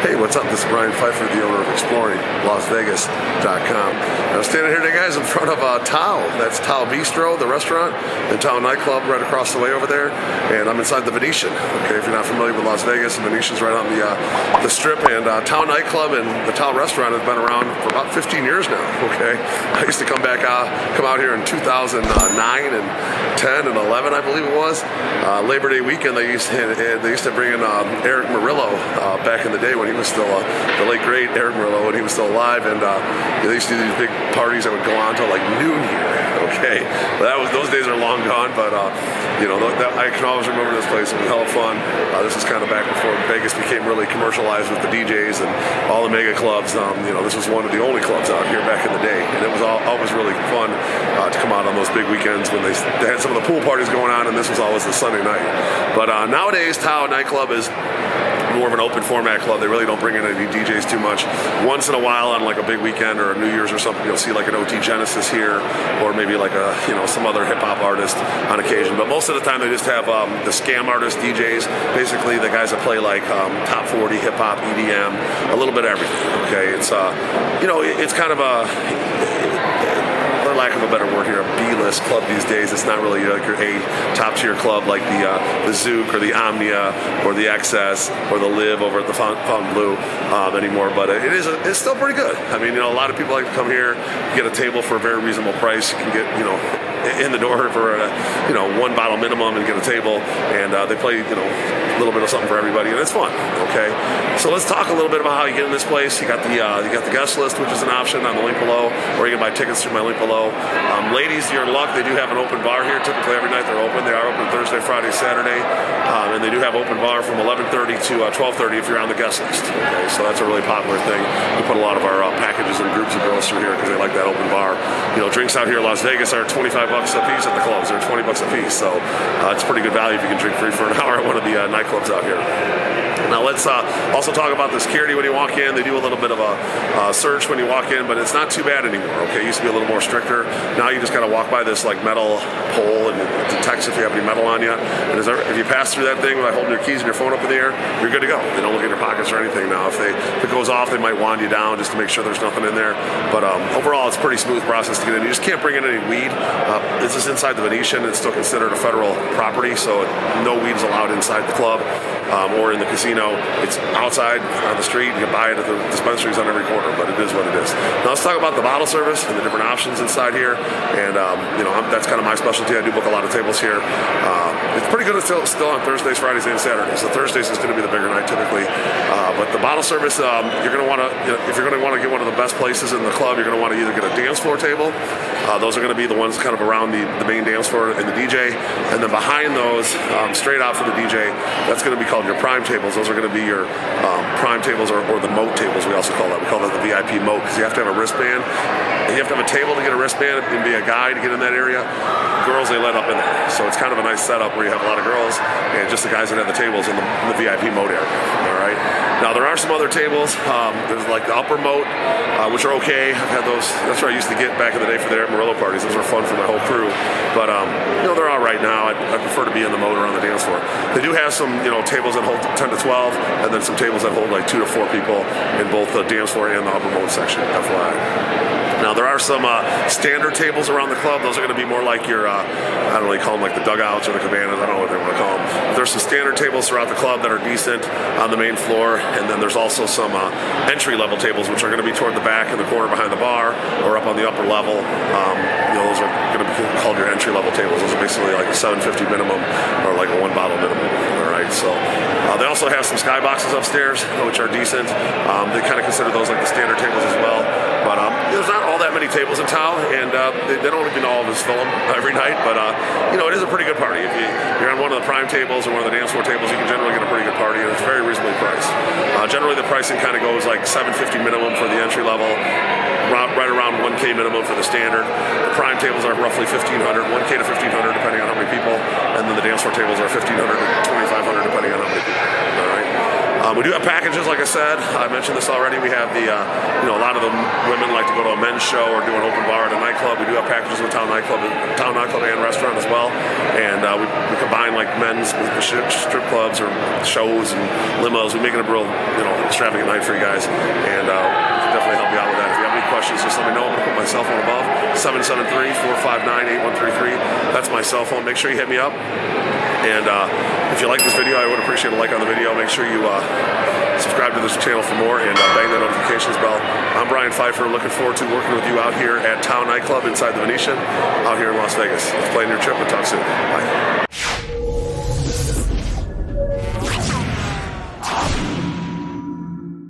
Hey, what's up? This is Brian Pfeiffer, the owner of ExploringLasVegas.com. I'm standing here today, guys, in front of TAO. That's TAO Bistro, the restaurant, and TAO Nightclub right across the way over there. And I'm inside the Venetian. Okay, if you're not familiar with Las Vegas, the Venetian's right on the strip. And TAO Nightclub and the TAO restaurant have been around for about 15 years now. Okay, I used to come out here in 2009 and 10 and 11, I believe it was. Labor Day weekend, they used to bring in Eric Murillo back in the day when he was still the late great Eric Murillo when he was still alive, and they used to do these big parties that would go on till like noon here. Okay, those days are long gone, but I can always remember this place. It was hella fun. This is kind of back before Vegas became really commercialized with the DJs and all the mega clubs. This was one of the only clubs out here back in the day, and it was always really fun to come out on those big weekends when they had some of the pool parties going on, and this was always the Sunday night. But nowadays, TAO Nightclub is more of an open format club. They really don't bring in any DJs too much. Once in a while on like a big weekend or a New Year's or something, you'll see like an OT Genesis here, or maybe like some other hip hop artist on occasion. But most of the time they just have the scam artist DJs, basically the guys that play like top 40 hip hop, EDM, a little bit of everything. Okay, it's it's kind of a, for lack of a better word here, a B-list club these days. It's not really like your A top-tier club like the Zouk or the Omnia or the XS or the Live over at the Fontainebleau anymore, but it's still pretty good. I mean, a lot of people like to come here, get a table for a very reasonable price. You can get, in the door for one bottle minimum and get a table, and they play, a little bit of something for everybody, and it's fun. Okay, so let's talk a little bit about how you get in this place. You got the Guestlist, which is an option on the link below, or you can buy tickets through my link below. Ladies, you're in luck. They do have an open bar here. Typically every night they're open. They are open Thursday, Friday, Saturday, and they do have open bar from 11:30 to 12:30 if you're on the guest list. Okay, so that's a really popular thing. We put a lot of our packages and groups of girls through here because they like that open bar. Drinks out here in Las Vegas are $25 a piece at the clubs. They're $20 a piece, so it's pretty good value if you can drink free for an hour at one of the nightclubs out here. Now let's also talk about the security when you walk in. They do a little bit of a search when you walk in, but it's not too bad anymore. Okay, it used to be a little more stricter. Now you just gotta walk by this like metal pole and it detects if you have any metal on you. And if you pass through that thing by holding your keys and your phone up in the air, you're good to go. They don't look in your pockets or anything now. If it goes off, they might wand you down just to make sure there's nothing in there. But overall, it's a pretty smooth process to get in. You just can't bring in any weed. This is inside the Venetian. It's still considered a federal property, so no weed is allowed inside the club or in the casino. It's outside on the street. You can buy it at the dispensaries on every corner, but it is what it is. Now let's talk about the bottle service and the different options inside here. And that's kind of my specialty. I do book a lot of tables here. It's pretty good still on Thursdays, Fridays, and Saturdays. So Thursdays is going to be the bigger night typically. But the bottle service, you're going to want to, if you're going to want to get one of the best places in the club, you're going to want to either get a dance floor table. Those are going to be the ones kind of around the main dance floor and the DJ. And then behind those, straight out from the DJ, that's going to be called your prime tables. Those are going to be your prime tables or the moat tables, we also call that. We call that the VIP moat because you have to have a wristband. And you have to have a table to get a wristband and be a guy to get in that area. Girls, they let up in there. So it's kind of a nice setup where you have a lot of girls and just the guys that have the tables in the VIP moat area. All right. Now there are some other tables. There's like the upper moat, which are okay. I've had those. That's where I used to get back in the day for the Eric Murillo parties. Those were fun for my whole crew. But they're all right now. I prefer to be in the moat or on the dance floor. They do have some tables that hold 10 to 12, and then some tables that hold like 2 to 4 people in both the dance floor and the upper moat section. FYI. Now there are some standard tables around the club. Those are going to be more like your, I don't really call them like the dugouts or the cabanas. I don't know what they want to call them. There's some standard tables throughout the club that are decent on the main floor, and then there's also some entry-level tables, which are going to be toward the back in the corner behind the bar or up on the upper level. Those are going to be called your entry-level tables. Those are basically like a $7.50 minimum or like a 1 bottle minimum. All right, so they also have some skyboxes upstairs, which are decent. They kind of consider those like the standard tables as well. But there's not all that many tables in TAO, and they don't even always fill them every night. But it is a pretty good party. If you're on one of the prime tables or one of the dance floor tables, you can generally get a pretty good party, and it's very reasonably priced. Generally, the pricing kind of goes like $7.50 minimum for the entry level, right around $1K minimum for the standard. The prime tables are roughly $1,500, $1K to $1,500 depending on how many people, and then the dance floor tables are $1,500 to $2,500 depending on how many people. All right. We do have packages, like I said. I mentioned this already. We have the, a lot of the women like to go to a men's show or do an open bar at a nightclub. We do have packages with TAO Nightclub and restaurant as well. And we combine like men's with the strip clubs or shows and limos. We make it a real, extravagant night for you guys. And we can definitely help you out with that. If you have any questions, just let me know. I'm going to put my cell phone above, 773-459-8133. That's my cell phone. Make sure you hit me up. And if you like this video, I would appreciate a like on the video. Make sure you subscribe to this channel for more and bang the notifications bell. I'm Brian Pfeiffer. Looking forward to working with you out here at TAO Nightclub inside the Venetian out here in Las Vegas. Let's plan your trip and talk soon. Bye.